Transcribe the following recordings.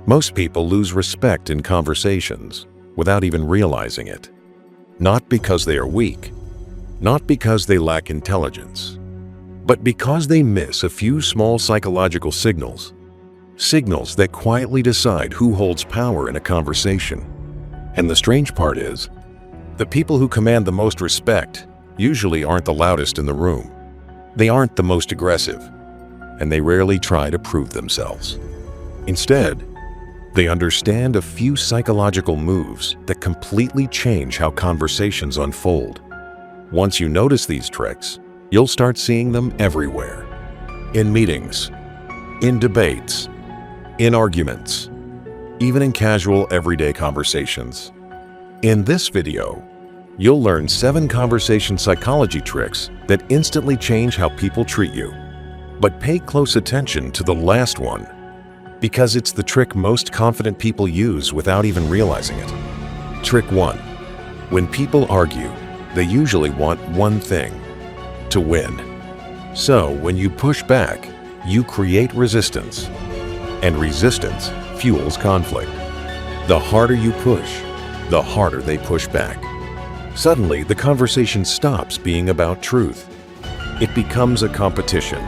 Most people lose respect in conversations without even realizing it. Not because they are weak, not because they lack intelligence, but because they miss a few small psychological signals that quietly decide who holds power in a conversation. And the strange part is, the people who command the most respect usually aren't the loudest in the room. They aren't the most aggressive, and they rarely try to prove themselves. Instead, they understand a few psychological moves that completely change how conversations unfold. Once you notice these tricks, you'll start seeing them everywhere. In meetings, in debates, in arguments, even in casual everyday conversations. In this video, you'll learn 7 conversation psychology tricks that instantly change how people treat you. But pay close attention to the last one, because it's the trick most confident people use without even realizing it. Trick 1. When people argue, they usually want one thing: to win. So when you push back, you create resistance. And resistance fuels conflict. The harder you push, the harder they push back. Suddenly, the conversation stops being about truth. It becomes a competition.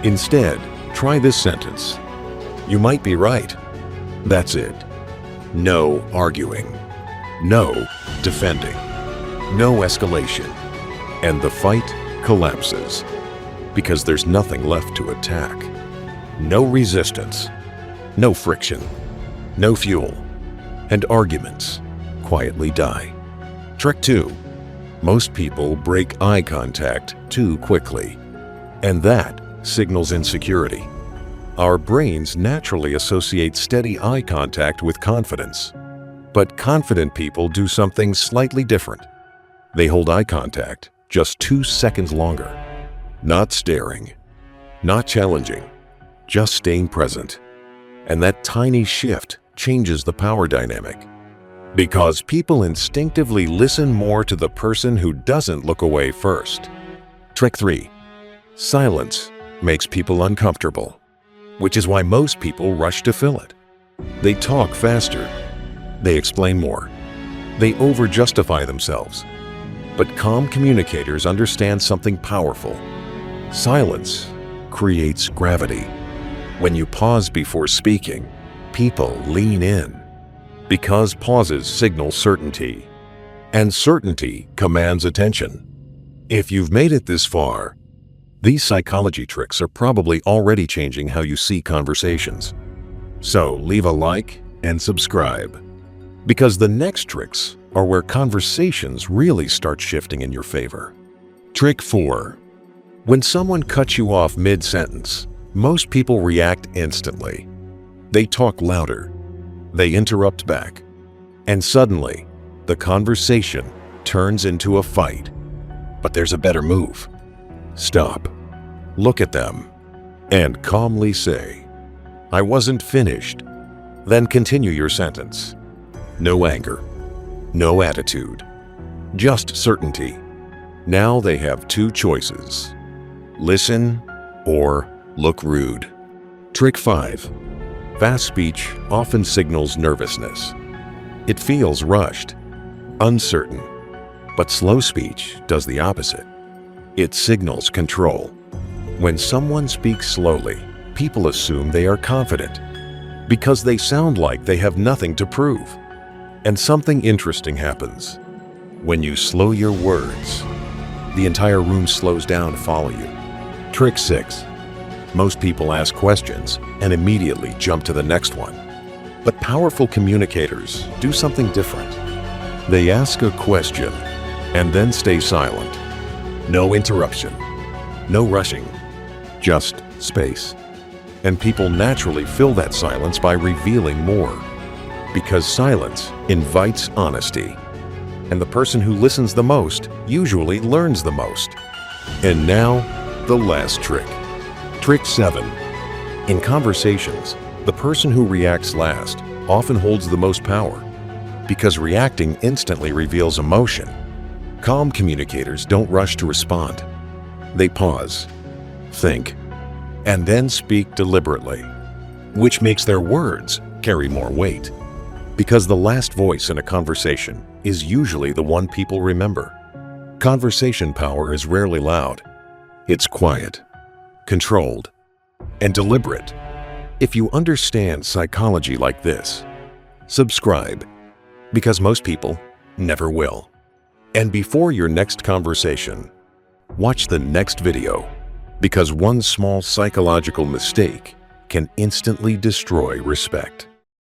Instead, try this sentence. You might be right. That's it. No arguing. No defending. No escalation. And the fight collapses because there's nothing left to attack. No resistance, no friction, no fuel, and arguments quietly die. Trick 2. Most people break eye contact too quickly, and that signals insecurity. Our brains naturally associate steady eye contact with confidence, but confident people do something slightly different. They hold eye contact just 2 seconds longer, not staring, not challenging, just staying present. And that tiny shift changes the power dynamic. Because people instinctively listen more to the person who doesn't look away first. Trick 3. Silence makes people uncomfortable, which is why most people rush to fill it. They talk faster. They explain more. They over-justify themselves. But calm communicators understand something powerful. Silence creates gravity. When you pause before speaking, people lean in, because pauses signal certainty, and certainty commands attention. If you've made it this far, these psychology tricks are probably already changing how you see conversations. So leave a like and subscribe, because the next tricks are where conversations really start shifting in your favor. Trick 4. When someone cuts you off mid-sentence, most people react instantly. They talk louder. They interrupt back. And suddenly, the conversation turns into a fight. But there's a better move. Stop. Look at them. And calmly say, "I wasn't finished." Then continue your sentence. No anger. No attitude. Just certainty. Now they have 2 choices. Listen or look rude. Trick 5. Fast speech often signals nervousness. It feels rushed, uncertain. But slow speech does the opposite. It signals control. When someone speaks slowly, people assume they are confident because they sound like they have nothing to prove. And something interesting happens. When you slow your words, the entire room slows down to follow you. Trick 6. Most people ask questions and immediately jump to the next one. But powerful communicators do something different. They ask a question and then stay silent. No interruption, no rushing, just space. And people naturally fill that silence by revealing more, because silence invites honesty. And the person who listens the most usually learns the most. And now, the last trick. Trick 7. In conversations, the person who reacts last often holds the most power, because reacting instantly reveals emotion. Calm communicators don't rush to respond. They pause, think, and then speak deliberately, which makes their words carry more weight. Because the last voice in a conversation is usually the one people remember. Conversation power is rarely loud. It's quiet, controlled, and deliberate. If you understand psychology like this, subscribe, because most people never will. And before your next conversation, watch the next video, because one small psychological mistake can instantly destroy respect.